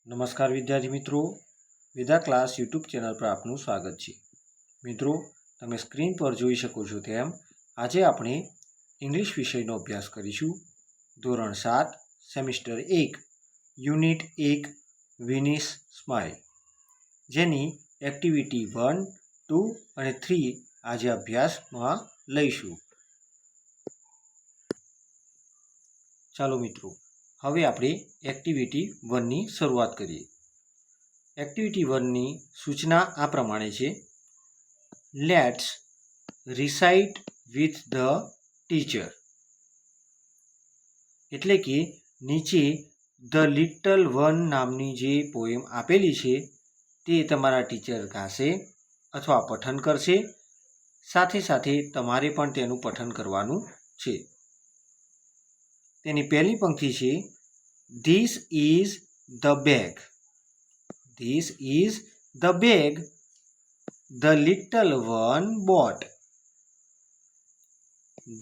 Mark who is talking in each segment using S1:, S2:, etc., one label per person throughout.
S1: નમસ્કાર વિદ્યાર્થી મિત્રો, વિદ્યા ક્લાસ યુટ્યુબ ચેનલ પર આપનું સ્વાગત છે। મિત્રો, તમે સ્ક્રીન પર જોઈ શકો છો તેમ આજે આપણે ઇંગ્લિશ વિષયનો અભ્યાસ કરીશું। ધોરણ 7 સેમિસ્ટર 1 યુનિટ 1 વિનિસ સ્માઇલ, જેની એક્ટિવિટી 1, 2 અને 3 આજે અભ્યાસમાં લઈશું। ચાલો મિત્રો, હવે આપણે એક્ટિવિટી 1ની શરૂઆત કરીએ। એક્ટિવિટી 1ની સૂચના આ પ્રમાણે છે: let's recite with the teacher, એટલે કે નીચે ધ લિટલ વન નામની જે પોએમ આપેલી છે તે તમારા ટીચર ગાશે અથવા પઠન કરશે। સાથે સાથે તમારે પણ તેનું પઠન કરવાનું છે। તેની પહેલી પંક્તિ છે: This is the bag. This is the bag the little one bought.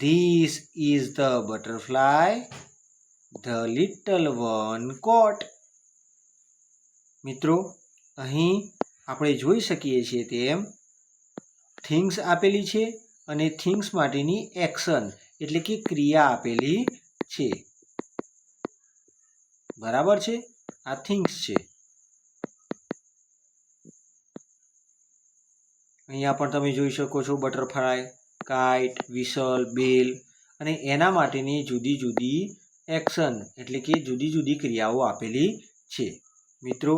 S1: This is the butterfly the little one caught. મિત્રો, અહીં આપણે જોઈ શકીએ છીએ તેમ થિંગ્સ આપેલી છે અને થિંગ્સ માટેની એક્શન એટલે કે ક્રિયા આપેલી છે। બરાબર છે, આ થિંગ્સ છે। અહીંયા પણ તમે જોઈ શકો છો બટરફ્લાય, કાઇટ, વિસલ, બેલ અને એના માટેની જુદી જુદી એક્શન એટલે કે જુદી જુદી ક્રિયાઓ આપેલી છે। મિત્રો,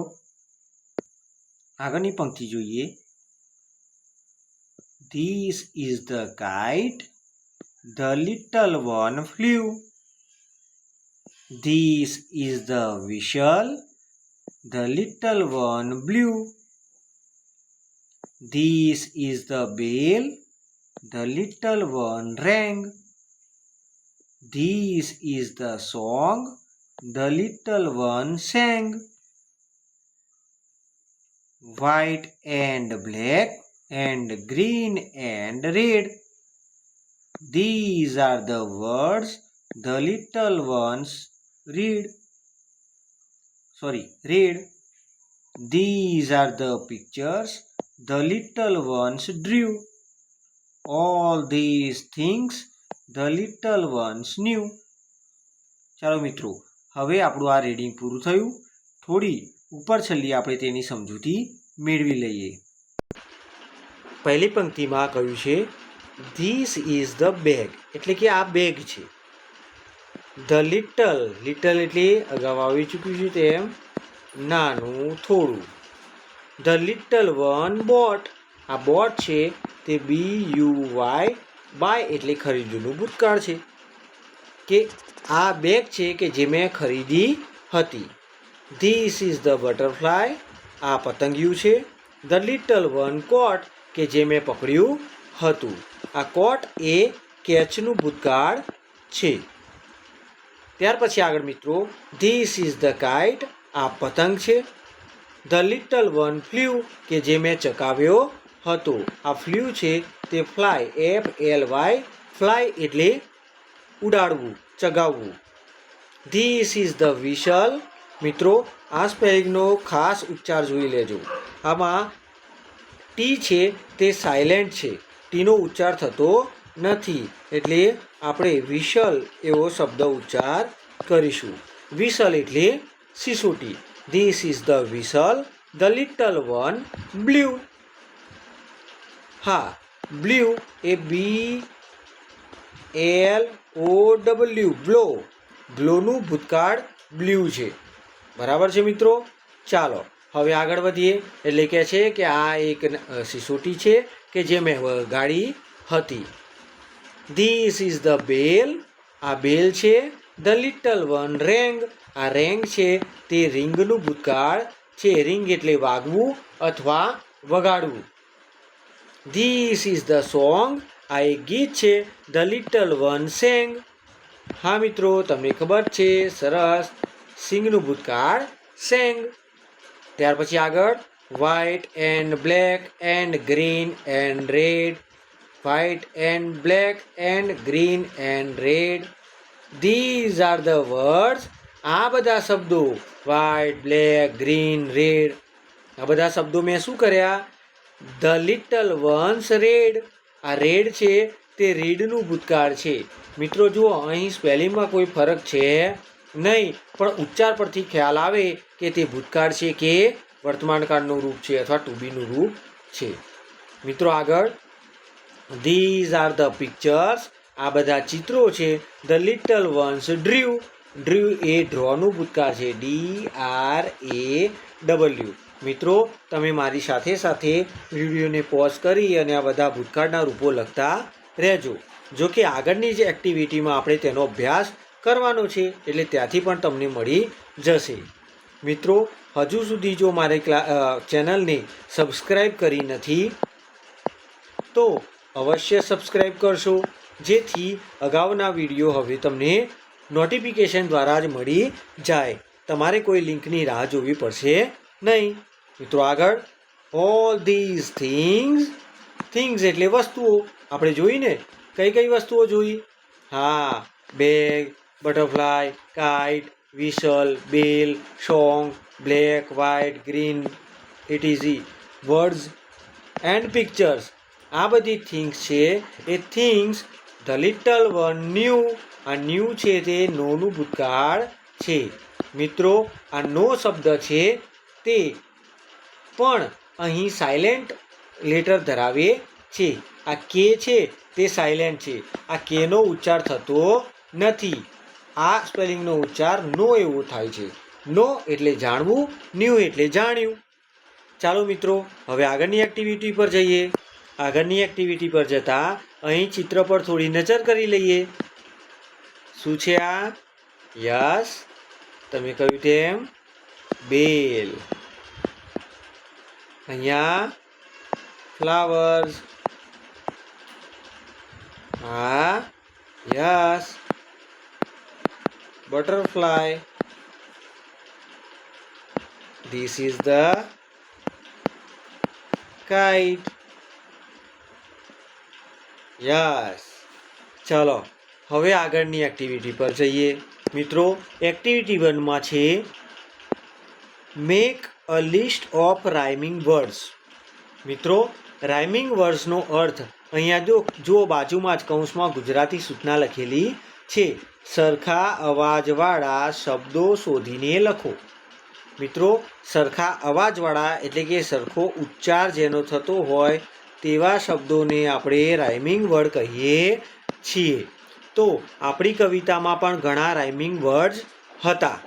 S1: આગળની પંક્તિ જોઈએ। This is the kite the little one flew. This is the whistle the little one blew. This is the bell the little one rang. This is the song the little one sang. White and black and green and red, these are the words the little ones read. These are the pictures the little ones drew. All these things the little ones knew. ચાલો મિત્રો, હવે આપણું આ reading પૂરું થયું। થોડી ઉપર છેલ્લી આપણે તેની સમજૂતી મેળવી લઈએ। પહેલી પંક્તિમાં કહ્યું છે ધીસ ઇઝ ધ બેગ, એટલે કે આ બેગ છે। ધ લિટલ એટલે અગાઉ આવી ચૂક્યું છે તેમ નાનું, થોડું। ધ લિટલ વન બોટ, આ બોટ છે તે BUY, બાય એટલે ખરીદ્યુંનું ભૂતકાળ છે કે આ બેગ છે કે જે મેં ખરીદી હતી। ધીસ ઇઝ ધ બટરફ્લાય, આ પતંગિયું છે। ધ લિટલ વન કોટ, કે જે મેં પકડ્યું હતું। આ કોટ એ કેચનું ભૂતકાળ છે। ત્યાર પછી આગળ મિત્રો, ધીસ ઇઝ ધ કાઇટ, આ પતંગ છે। ધ લિટલ વન ફ્લ્યુ, કે જે મેં ચકાવ્યો હતો। આ ફ્લ્યુ છે તે ફ્લાય, FLY, ફ્લાય એટલે ઉડાડવું, ચગાવવું। ધીસ ઇઝ ધ વિસલ, મિત્રો આ સ્પેલિંગનો ખાસ ઉચ્ચાર જોઈ લેજો। આમાં ટી છે તે સાયલેન્ટ છે, ટીનો ઉચ્ચાર થતો નથી, એટલે આપણે વિસલ એવો શબ્દ ઉચ્ચાર કરીશું। વિસલ એટલે સિસોટી। This is the whistle the little one blew. હા, બ્લ્યુ એ BLOW, બ્લો, બ્લોનું ભૂતકાળ બ્લ્યુ છે। બરાબર છે મિત્રો? ચાલો હવે આગળ વધીએ। એટલે કે છે કે આ એક સિસોટી છે કે જે મેં વગાડી હતી। ધીસ ઇઝ ધ બેલ, આ બેલ છે। ધ લિટલ વન રેંગ, આ રેંગ છે તે રિંગનું ભૂતકાળ છે। રિંગ એટલે વાગવું અથવા વગાડવું। ધીસ ઇઝ ધ સોંગ, આ એક ગીત છે। ધ લિટલ વન સેંગ, હા મિત્રો તમને ખબર છે, સરસ, સિંગનું ભૂતકાળ સેંગ। ત્યાર પછી આગળ, white and black and green and red, white and black and green and red, these are the words આ બધા શબ્દો વ્હાઇટ, બ્લેક, ગ્રીન, રેડ, આ બધા શબ્દો મેં શું કર્યા? The little once red. આ રેડ છે તે રીડનું ભૂતકાળ છે. મિત્રો જુઓ, અહીં સ્પેલિંગમાં કોઈ ફરક છે નહીં, પણ ઉચ્ચાર પરથી ખ્યાલ આવે કે તે ભૂતકાળ છે કે વર્તમાનકાળનું રૂપ છે અથવા ટુ બીનું રૂપ છે. મિત્રો આગળ, ધીઝ આર ધ પિક્ચર્સ. આ બધા ચિત્રો છે. The little ones drew. Drew એ ડ્રોનું ભૂતકાળ છે. DRAW. મિત્રો તમે મારી સાથે સાથે વિડીયોને પોઝ કરી અને આ બધા ભૂતકાળના રૂપો લખતા રહેજો. જો કે આગળની જે એક્ટિવિટીમાં આપણે તેનો અભ્યાસ કરવાનો છે, એટલે ત્યાંથી પણ તમને મળી જશે. મિત્રો હજુ સુધી જો મારી ચેનલને સબસ્ક્રાઈબ કરી નથી તો અવશ્ય સબસ્ક્રાઈબ કરશો, જેથી અગાઉના વિડીયો હવે તમને નોટિફિકેશન દ્વારા જ મળી જાય. તમારે કોઈ લિંકની રાહ જોવી પડશે નહીં. મિત્રો આગળ, ઓલ ધીઝ થિંગ્સ. થિંગ્સ એટલે વસ્તુઓ. આપણે જોઈને કઈ કઈ વસ્તુઓ જોઈ? હા, bag, butterfly, kite, whistle, bell, song, black, white, green, ઇટીઝી, વર્ડ્સ એન્ડ પિક્ચર્સ. આ બધી થિંગ્સ છે એ things the little one knew. આ ન્યૂ છે તે નોનું ભૂતકાળ છે. મિત્રો આ નો શબ્દ છે તે પણ અહીં સાયલેન્ટ લેટર ધરાવે છે. આ કે છે તે સાયલેન્ટ છે. આ કેનો ઉચ્ચાર થતો નથી. આ સ્પેલિંગનો ઉચ્ચાર નો એવો થાય છે. નો એટલે જાણવું, ન્યૂ એટલે જાણ્યું. ચાલો મિત્રો હવે આગળની એક્ટિવિટી પર જઈએ. આગળની એક્ટિવિટી પર જતાં અહીં ચિત્ર પર થોડી નજર કરી લઈએ. શું છે આ? યસ, તમે કહ્યું તેમ બેલ. અહીંયા ફ્લાવર્સ. હા, yes, butterfly. This is the kite. Yes. ચલો હવે આગળની એક્ટિવિટી પર જઈએ. મિત્રો એક્ટિવિટી 1માં છે make a list of rhyming words. મિત્રો રાઇમિંગ વર્ડ્સનો અર્થ અહીંયા જો બાજુમાં જ કૌંસમાં ગુજરાતી સૂચના લખેલી છે. સરખા અવાજવાળા શબ્દો શોધીને લખો. મિત્રો સરખા અવાજવાળા એટલે કે સરખો ઉચ્ચાર જેનો થતો હોય તેવા શબ્દોને આપણે રાઇમિંગ વર્ડ કહીએ છીએ. તો આપણી કવિતામાં પણ ઘણા રાઇમિંગ વર્ડ્સ હતા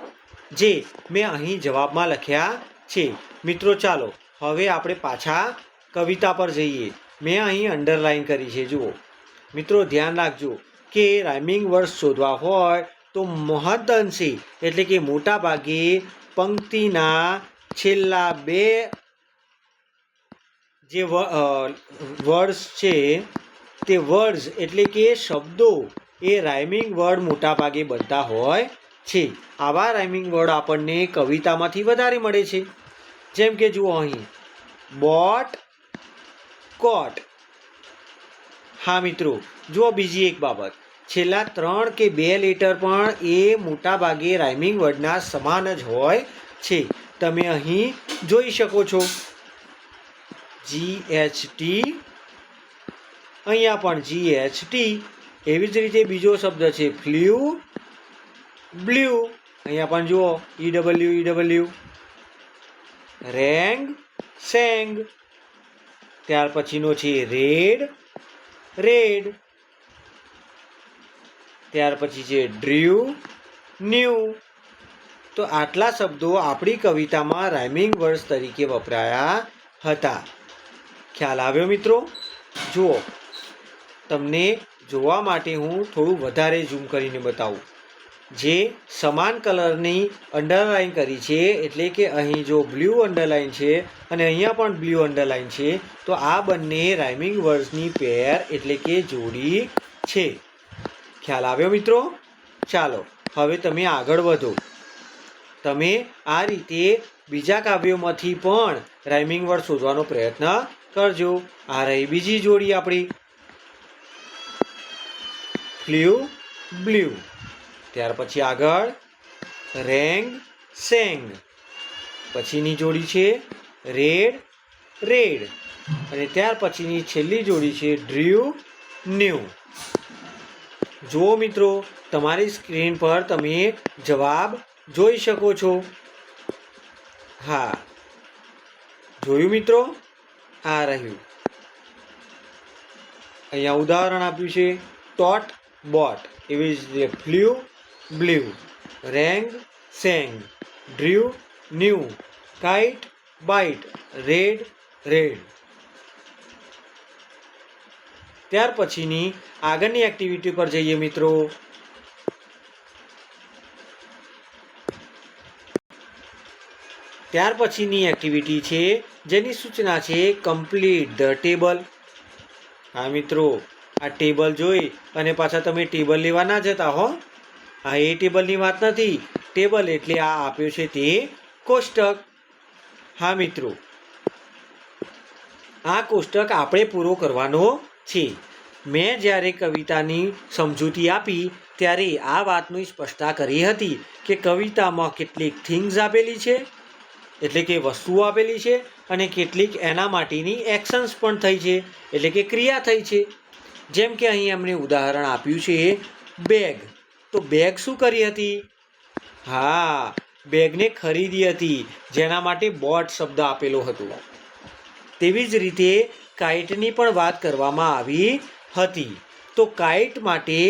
S1: જે મેં અહીં જવાબમાં લખ્યા છે. મિત્રો ચાલો હવે આપણે પાછા કવિતા પર જઈએ. મેં અહીં અંડરલાઈન કરી છે, જુઓ. મિત્રો ધ્યાન રાખજો કે રાઇમિંગ વર્ડ્સ શોધવા હોય તો મહદઅંશે એટલે કે મોટા ભાગે પંક્તિના છેલ્લા બે જે વર્ડ્સ છે તે વર્ડ્સ એટલે કે શબ્દો એ રાઇમિંગ વર્ડ મોટા ભાગે બનતા હોય છે. આવા રાઇમિંગ વર્ડ આપણને કવિતામાંથી વધારે મળે છે. જેમ કે જુઓ અહીં બોટ, કોટ. હા મિત્રો જુઓ, બીજી એક બાબત, છેલ્લા 3 કે 2 લેટર પણ એ મોટા ભાગે રાઇમિંગ વર્ડના સમાન જ હોય છે. તમે અહીં જોઈ શકો છો GHT, અહીંયા પણ GHT. એવી જ રીતે બીજો શબ્દ છે ફ્લ્યુ, બ્લ્યુ. અહીંયા પણ જુઓ EW. રેંગ, સેંગ. ત્યાર પછીનો છે રેડ, રેડ. ત્યાર પછી છે ડ્રીવ, ન્યૂ. તો આટલા શબ્દો આપણી કવિતામાં રાઇમિંગ વર્ડ્સ તરીકે વપરાયા હતા. ખ્યાલ આવ્યો મિત્રો? જુઓ, તમને જોવા માટે હું થોડું વધારે ઝૂમ કરીને બતાવું. જે સમાન કલરની અંડરલાઈન કરી છે, એટલે કે અહીં જો બ્લુ અંડરલાઈન છે અને અહીંયા પણ બ્લુ અંડરલાઈન છે, તો આ બંને રાઇમિંગ વર્ડ્સની પેર એટલે કે જોડી છે. ખ્યાલ આવ્યો મિત્રો? ચાલો હવે તમે આગળ વધો. તમે આ રીતે બીજા કાવ્યોમાંથી પણ રાઇમિંગ વર્ડ શોધવાનો પ્રયત્ન કરજો. આ રહી બીજી જોડી આપણી, ફ્લ્યુ, બ્લ્યુ. ત્યાર પછી આગળ રેંગ સેંગ. પછીની જોડી છે રેડ રેડ. અને ત્યાર પછીની છેલ્લી જોડી છે ડ્રીવ ન્યૂ. જુઓ મિત્રો, તમારી સ્ક્રીન પર તમે જવાબ જોઈ શકો છો. હા, જોયું મિત્રો? આ રહ્યું. અહીંયા ઉદાહરણ આપ્યું છે ટોટ બોટ, એવી જ રીતે flew blue, rang sang, drew new, kite bite, red read. ત્યાર પછીની આગળની એક્ટિવિટી પર જઈએ મિત્રો. ત્યાર પછીની એક્ટિવિટી છે જેની સૂચના છે કમ્પ્લીટ ધ ટેબલ. હા મિત્રો, આ ટેબલ જોઈ અને પાછા તમે ટેબલ લેવા ના જતા હો. હા, એ ટેબલની વાત નથી. ટેબલ એટલે આ આપ્યો છે તે કોષ્ટક. હા મિત્રો, આ કોષ્ટક આપણે પૂરો કરવાનો છે. મેં જ્યારે કવિતાની સમજૂતી આપી ત્યારે આ વાતની સ્પષ્ટતા કરી હતી કે કવિતામાં કેટલીક થિંગ્સ આપેલી છે, એટલે કે વસ્તુઓ આપેલી છે, અને કેટલીક એના માટેની એક્શન્સ પણ થઈ છે, એટલે કે ક્રિયા થઈ છે. જેમ કે અહીં એમણે ઉદાહરણ આપ્યું છે બેગ. તો બેગ શું કરી હતી? હા, બેગને ખરીદી હતી, જેના માટે બોટ શબ્દ આપેલો હતો. તેવી જ રીતે કાઇટની પણ વાત કરવામાં આવી હતી. તો કાઇટ માટે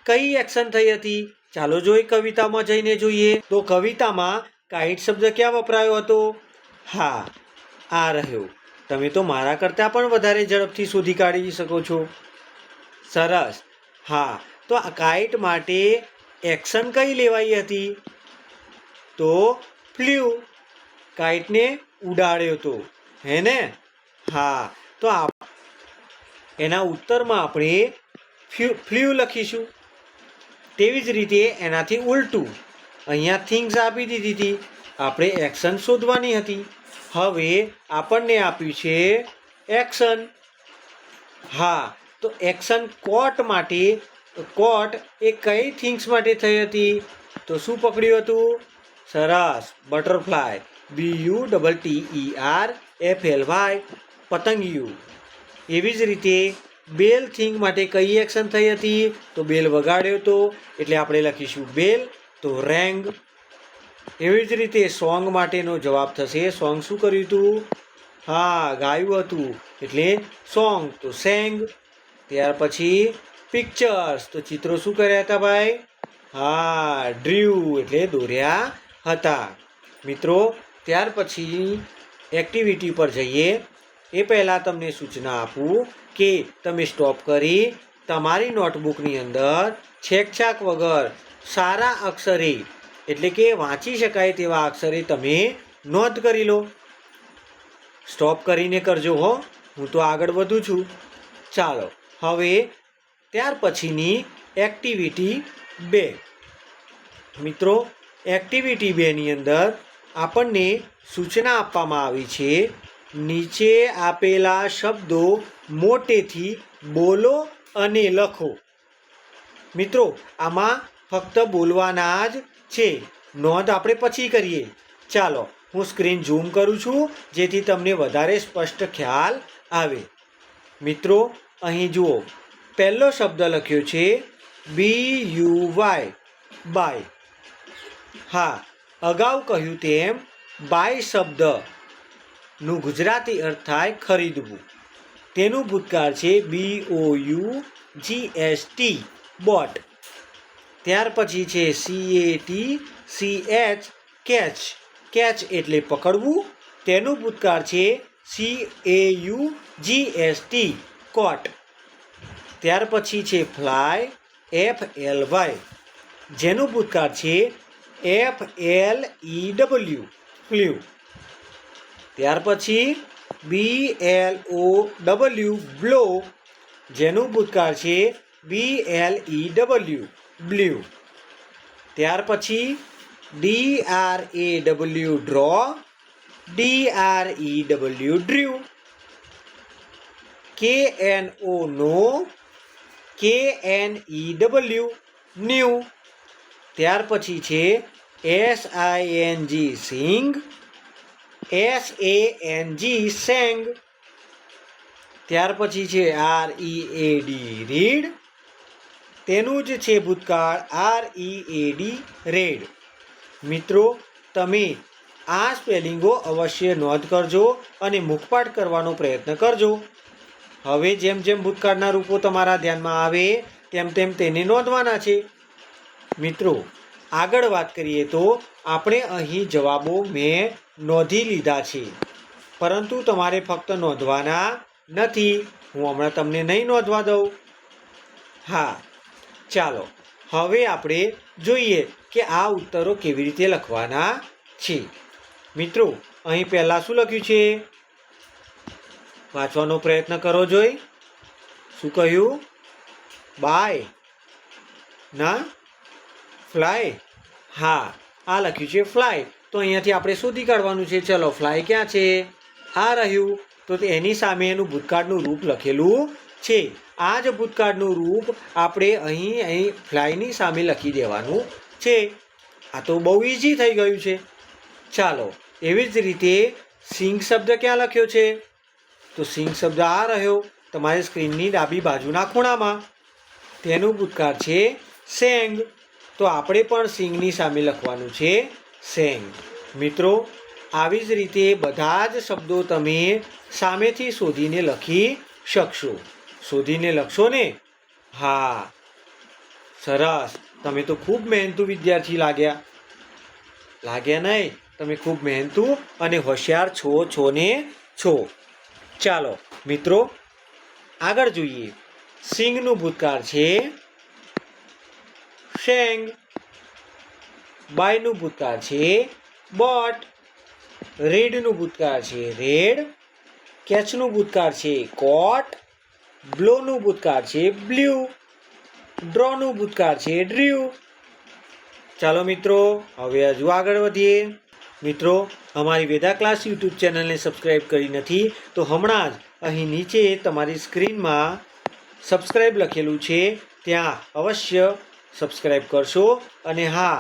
S1: કઈ એક્શન થઈ હતી? ચાલો જોઈ કવિતામાં જઈને જોઈએ. તો કવિતામાં કાઇટ શબ્દ ક્યાં વપરાયો હતો? હા, આ રહ્યો. તમે તો મારા કરતાં પણ વધારે ઝડપથી શોધી કાઢી શકો છો. સરસ. હા, તો આ કાઇટ માટે એક્શન કઈ લેવાઈ હતી? તો ફ્લ્યુ. કાઇટને ઉડાડ્યો હતો, હે ને? હા, તો એના ઉત્તરમાં આપણે ફ્લ્યુ લખીશું. તેવી જ રીતે એનાથી ઉલટું અહીંયા થિંગ્સ આપી દીધી હતી, આપણે એક્શન શોધવાની હતી. હવે આપણને આપ્યું છે એક્શન. હા, તો એક્શન કોટ માટે. કોટ એ કઈ થિંગ્સ માટે થઈ હતી? તો શું પકડ્યું હતું? સરસ, બટરફ્લાય. BUTTERFLY, પતંગિયું. એવી જ રીતે બેલ થિંગ માટે કઈ એક્શન થઈ હતી? તો બેલ વગાડ્યો હતો, એટલે આપણે લખીશું બેલ. તો રેંગ. એવી જ રીતે સોંગ માટેનો જવાબ થશે. સોંગ શું કર્યું હતું? હા, ગાયું હતું, એટલે સોંગ. તો સેંગ. ત્યાર પછી પિક્ચર્સ. તો ચિત્રો શું કર્યા હતા ભાઈ? હા, ડ્રીવ એટલે દોર્યા હતા. મિત્રો, ત્યાર પછી એક્ટિવિટી પર જઈએ એ પહેલાં તમને સૂચના આપું કે તમે સ્ટોપ કરી તમારી નોટબુકની અંદર છેકછાક વગર સારા અક્ષરે, એટલે કે વાંચી શકાય તેવા અક્ષરે તમે નોંધ કરી લો. સ્ટોપ કરીને કરજો હો, હું તો આગળ વધું છું. ચાલો હવે ત્યાર પછીની એક્ટિવિટી 2. મિત્રો, એક્ટિવિટી 2ની અંદર આપણને સૂચના આપવામાં આવી છે નીચે આપેલા શબ્દો મોટેથી બોલો અને લખો. મિત્રો, આમાં ફક્ત બોલવાના જ છે, નોંધ આપણે પછી કરીએ. ચાલો હું સ્ક્રીન ઝૂમ કરું છું જેથી તમને વધારે સ્પષ્ટ ખ્યાલ આવે. મિત્રો, અહીં જુઓ, પહેલો શબ્દ લખ્યો છે BUY, બાય. હા, અગાઉ કહ્યું તેમ બાય શબ્દનું ગુજરાતી અર્થ થાય ખરીદવું. તેનું ભૂતકાળ છે BOUGST, બોટ. ત્યાર પછી છે CATCH, કેચ. કેચ એટલે પકડવું. તેનું ભૂતકાળ છે CAUGST, કોટ. ત્યાર પછી છે ફ્લાય, FLY, જેનું ભૂતકાળ છે FLEW, ફ્લ્યુ. ત્યાર પછી BLOW, બ્લો, જેનું ભૂતકાળ છે BLEW, બ્લ્યુ. ત્યાર પછી DRAW, ડ્રો, DREW, ડ્રીવ. KNO, નો, KNEW, ન્યૂ. ત્યાર પછી છે SING સિંગ, SANG સેંગ. ત્યાર પછી છે READ રીડ, તેનું જ છે ભૂતકાળ READ રેડ. મિત્રો તમે આ સ્પેલિંગો અવશ્ય નોંધ કરજો અને મુખપાઠ કરવાનો પ્રયત્ન કરજો. હવે જેમ જેમ ભૂતકાળના રૂપો તમારા ધ્યાનમાં આવે તેમ તેમ તેને નોંધવાના છે. મિત્રો આગળ વાત કરીએ તો આપણે અહીં જવાબો મેં નોંધી લીધા છે, પરંતુ તમારે ફક્ત નોંધવાના નથી. હું હમણાં તમને નહીં નોંધવા દઉં. હા, ચાલો હવે આપણે જોઈએ કે આ ઉત્તરો કેવી રીતે લખવાના છે. મિત્રો અહીં પહેલાં શું લખ્યું છે? વાંચવાનો પ્રયત્ન કરો. જોઈ શું કહ્યું? બાય ના ફ્લાય. હા, આ લખ્યું છે ફ્લાય. તો અહીંયાથી આપણે શોધી કાઢવાનું છે. ચલો, ફ્લાય ક્યાં છે? આ રહ્યું. તો એની સામે એનું ભૂતકાળનું રૂપ લખેલું છે. આ જ ભૂતકાળનું રૂપ આપણે અહીં ફ્લાયની સામે લખી દેવાનું છે. આ તો બહુ ઇઝી થઈ ગયું છે. ચાલો, એવી જ રીતે સિંગ શબ્દ ક્યાં લખ્યો છે? તો સિંગ શબ્દ આ રહ્યો તમારી સ્ક્રીનની ડાબી બાજુના ખૂણામાં. તેનું ભૂતકાળ છે સેંગ. તો આપણે પણ સિંગની સામે લખવાનું છે સેંગ. મિત્રો આવી જ રીતે બધા જ શબ્દો તમે સામેથી શોધીને લખી શકશો. શોધીને લખશો ને? હા, સરસ. તમે તો ખૂબ મહેનતુ વિદ્યાર્થી લાગ્યા નહીં? તમે ખૂબ મહેનતુ અને હોશિયાર છો. ચાલો મિત્રો આગળ જોઈએ. સિંગનું ભૂતકાળ છે શેંગ. બાયનું ભૂતકાળ છે બોટ. રેડનું ભૂતકાળ છે રેડ. કેચનું ભૂતકાળ છે કોટ. બ્લોનું ભૂતકાળ છે બ્લ્યુ. ડ્રોનું ભૂતકાળ છે ડ્ર્યુ. ચાલો મિત્રો હવે હજુ આગળ વધીએ. મિત્રો અમારી વેદા ક્લાસ યુટ્યુબ ચેનલને સબસ્ક્રાઈબ કરી નથી તો હમણાં જ અહીં નીચે તમારી સ્ક્રીનમાં સબસ્ક્રાઈબ લખેલું છે, ત્યાં અવશ્ય સબસ્ક્રાઈબ કરશો. અને હા,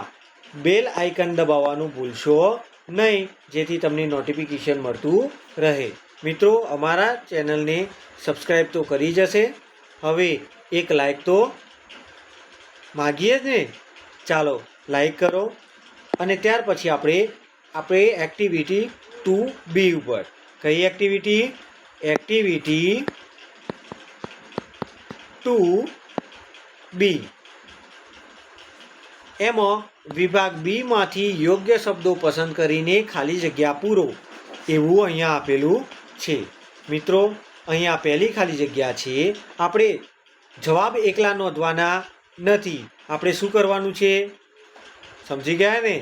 S1: બેલ આઇકન દબાવવાનું ભૂલશો નહીં, જેથી તમને નોટિફિકેશન મળતું રહે. મિત્રો અમારા ચેનલને સબસ્ક્રાઈબ તો કરી જશે. હવે એક લાઈક તો માગીએ જ ને? ચાલો લાઈક કરો. અને ત્યાર પછી આપણે એક્ટિવિટી 2B ઉપર. કઈ એક્ટિવિટી? Activity 2B. એમાં વિભાગ બી માંથી યોગ્ય શબ્દો પસંદ કરીને ખાલી જગ્યા પૂરો, એવું અહીંયા આપેલું છે. મિત્રો અહીંયા પહેલી ખાલી જગ્યા છે. આપણે જવાબ એકલા નોંધવાના નથી. આપણે શું કરવાનું છે? સમજી ગયા ને?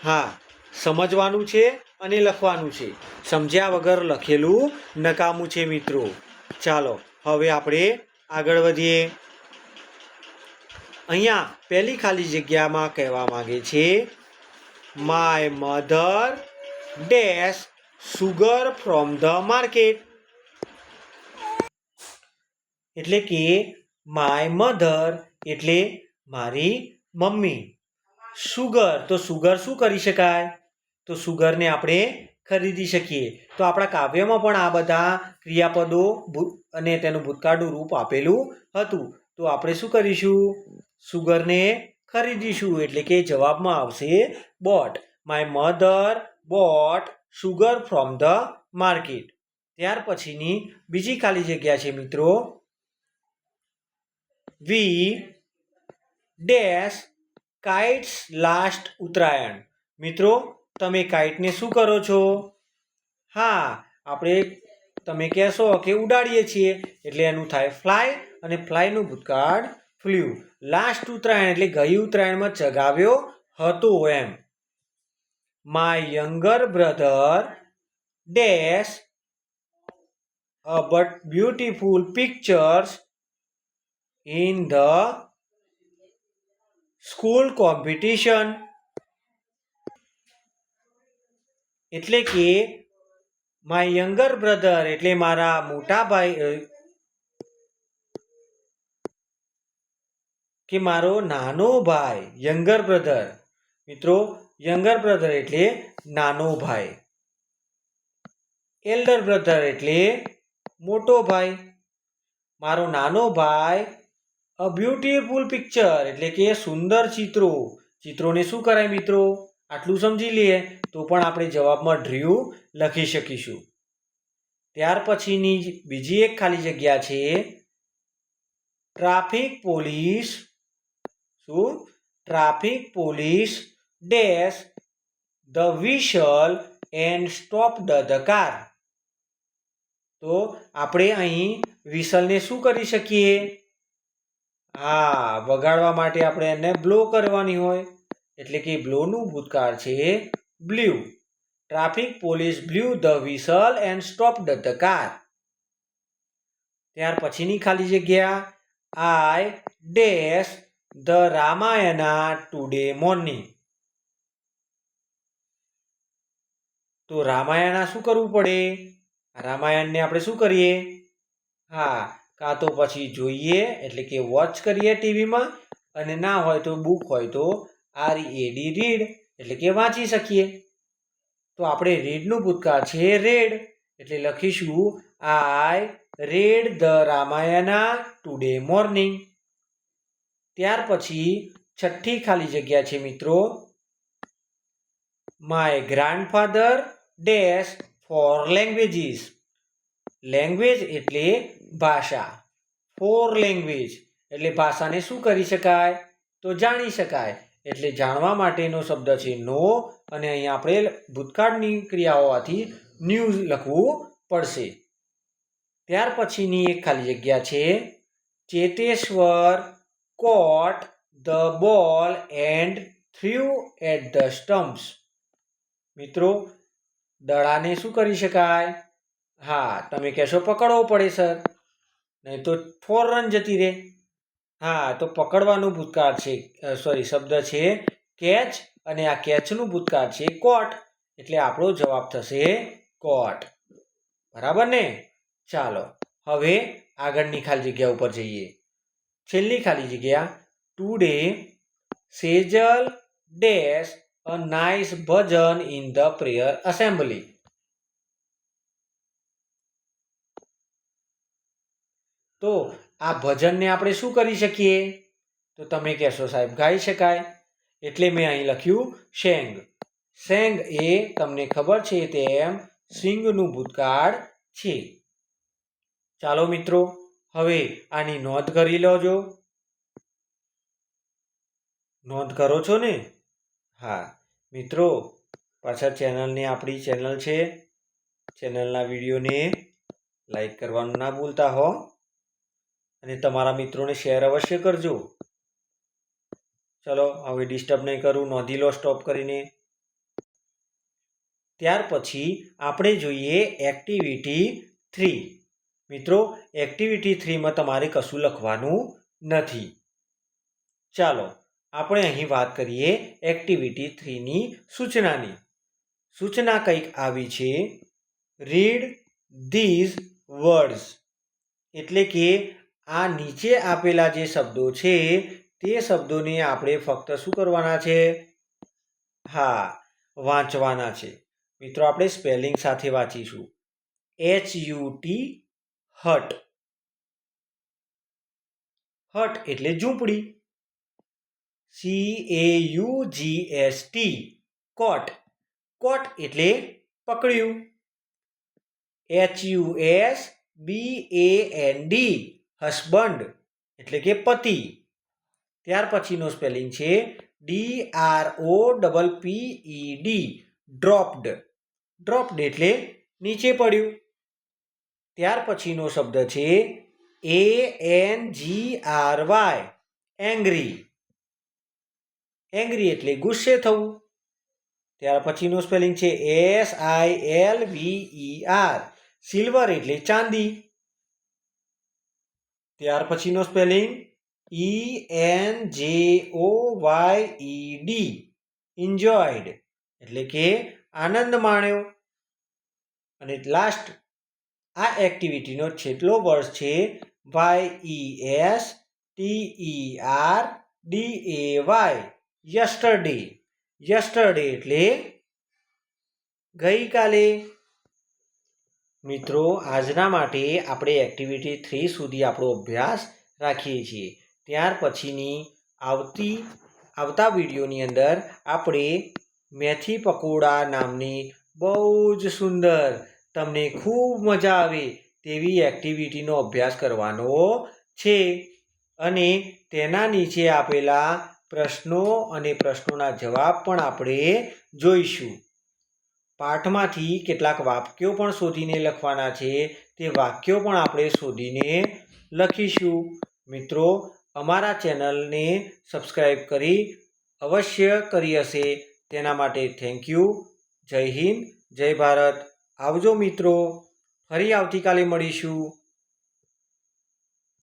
S1: હા, સમજવાનું છે અને લખવાનું છે. સમજ્યા વગર લખેલું નકામું છે મિત્રો. ચાલો હવે આપણે આગળ વધીએ. અહીંયા પહેલી ખાલી જગ્યામાં કહેવા માંગે છે my mother dash sugar from the market. એટલે કે માય મધર એટલે મારી મમ્મી. સુગર, તો સુગર શું કરી શકાય? તો સુગરને આપણે ખરીદી શકીએ. તો આપણા કાવ્યમાં પણ આ બધા ક્રિયાપદો અને તેનું ભૂતકાળનું રૂપ આપેલું હતું. તો આપણે શું કરીશું? સુગરને ખરીદીશું. એટલે કે જવાબમાં આવશે boat. My mother boat sugar from the market. ત્યાર પછીની બીજી ખાલી જગ્યા છે મિત્રો વી ડેશ કાઇટ્સ લાસ્ટ ઉત્તરાયણ. મિત્રો તમે કાઇટને શું કરો છો? હા, તમે કહેશો કે ઉડાડીએ છીએ, એટલે એનું થાય ફ્લાય. અને ફ્લાયનું ભૂતકાળ ફ્લ્યુ. લાસ્ટ ઉત્તરાયણ એટલે ગઈ ઉત્તરાયણમાં ચગાવ્યો હતો એમ. My younger brother dash but beautiful pictures in the school competition. એટલે કે માય યંગર બ્રધર એટલે મારા મોટા ભાઈ કે મારો નાનો ભાઈ. યંગર બ્રધર મિત્રો યંગર બ્રધર એટલે નાનો ભાઈ. એલ્ડર બ્રધર એટલે મોટો ભાઈ. મારો નાનો ભાઈ અ બ્યુટીફુલ પિક્ચર એટલે કે સુંદર ચિત્રો. ચિત્રોને શું કરાય મિત્રો? આટલું સમજી લઈએ તો પણ આપણે જવાબમાં ડ્રીવ લખી શકીશું. ત્યાર પછીની બીજી એક ખાલી જગ્યા છે ટ્રાફિક પોલીસ. શું? Traffic police dash the Vishal and stopped the car. તો આપણે અહીં વિસલને શું કરી શકીએ? હા, વગાડવા માટે આપણે એને બ્લો કરવાની હોય એટલે કે બ્લોનું ભૂતકાળ છે blue. Traffic police blue the whistle and stopped the car. ત્યાર પછીની ખાલી જગ્યા આઈ dash the Ramayana today morning. તો રામાયણા શું કરવું પડે? રામાયણને આપણે શું કરીએ? હા, કાં તો પછી જોઈએ એટલે કે વોચ કરીએ ટીવીમાં, અને ના હોય તો બુક હોય તો READ રીડ એટલે કે વાંચી શકીએ. તો આપણે રીડનું ભૂતકાળ છે રેડ એટલે લખીશું I read the Ramayana today morning. ત્યાર પછી છઠ્ઠી ખાલી જગ્યા છે મિત્રો my grandfather dash four languages. Language એટલે ભાષા. ફોર લેંગ્વેજ એટલે ભાષાને શું કરી શકાય? તો જાણી શકાય. એટલે જાણવા માટેનો શબ્દ છે નો, અને અહીંયા આપણે ભૂતકાળની ક્રિયા હોવાથી ન્યૂઝ લખવું પડશે. ત્યાર પછીની એક ખાલી જગ્યા છે Cheteshwar caught the ball and threw at the stumps. મિત્રો, દડાને શું કરી શકાય? હા, તમે કહેશો પકડવો પડે સર, નહીં તો 4 રન જતી રહે. હા, તો પકડવાનું ભૂતકાળ છે શબ્દ છે કેચ, અને આ કેચનું ભૂતકાળ છે કોટ, એટલે આપણો જવાબ થશે કોટ. બરાબર ને? ચાલો હવે આગળની ખાલી જગ્યા ઉપર જઈએ. છેલ્લી ખાલી જગ્યા today Sejal dash a nice bhajan in the prayer assembly. તો આ ભજનને આપણે શું કરી શકીએ? તો તમે કહેશો સાહેબ ગાઈ શકાય, એટલે મેં અહીં લખ્યું સેંગ. સેંગ એ તમને ખબર છે તેમ સિંગનું ભૂતકાળ છે. ચાલો મિત્રો, હવે આની નોંધ કરી લેજો. નોંધ કરો છો ને? હા મિત્રો, પાછા આપણી ચેનલ છે, ચેનલના વિડીયોને લાઈક કરવાનું ના ભૂલતા હો, અને તમારા મિત્રોને શેર અવશ્ય કરજો. ચલો હવે ડિસ્ટર્બ નહીં કરું, નોંધી લો સ્ટોપ કરીને. ત્યાર પછી આપણે જોઈએ એક્ટિવિટી 3. મિત્રો, એક્ટિવિટી 3માં તમારે કશું લખવાનું નથી. ચાલો આપણે અહીં વાત કરીએ એક્ટિવિટી 3ની સૂચનાની. સૂચના કંઈક આવી છે રીડ ધીઝ વર્ડ્સ. એટલે કે આ નીચે આપેલા જે શબ્દો છે તે શબ્દોને આપણે ફક્ત શું કરવાના છે? હા, વાંચવાના છે. મિત્રો, આપણે સ્પેલિંગ સાથે વાંચીશું. HUT હટ. હટ એટલે ઝૂંપડી. CAUGST કોટ. કોટ એટલે પકડ્યું. HUSBAND હસબન્ડ એટલે કે પતિ. ત્યાર પછીનો સ્પેલિંગ છે DROPPED ડ્રોપ્ડ. ડ્રોપ્ડ એટલે નીચે પડ્યું. ત્યાર પછીનો શબ્દ છે ANGRY એંગ્રી. એંગ્રી એટલે ગુસ્સે થવું. ત્યાર પછીનો સ્પેલિંગ છે SILVER સિલ્વર એટલે ચાંદી. ત્યાર પછીનો સ્પેલિંગ ENJOYED એન્જોયડ એટલે કે આનંદ માણ્યો. અને લાસ્ટ આ એક્ટિવિટીનો છેલ્લો વર્ડ છે YESTERDAY યસ્ટરડે. યસ્ટરડે એટલે ગઈકાલે. મિત્રો આજના માટે આપણે એક્ટિવિટી 3 સુધી આપણો અભ્યાસ રાખીએ છીએ. ત્યાર પછીની આવતા વિડીયોની અંદર આપણે મેથી પકોડા નામની બહુ જ સુંદર તમને ખૂબ મજા આવે તેવી એક્ટિવિટીનો અભ્યાસ કરવાનો છે અને તેના નીચે આપેલા પ્રશ્નો અને પ્રશ્નોના જવાબ પણ આપણે જોઈશું. પાઠમાંથી કેટલાક વાક્યો પણ શોધીને લખવાના છે. તે વાક્યો પણ આપણે શોધીને લખીશું. મિત્રો અમારા ચેનલને સબસ્ક્રાઈબ અવશ્ય કરી હશે. તેના માટે થેન્ક યુ. જય હિન્દ, જય ભારત. આવજો મિત્રો, ફરી આવતીકાલે મળીશું.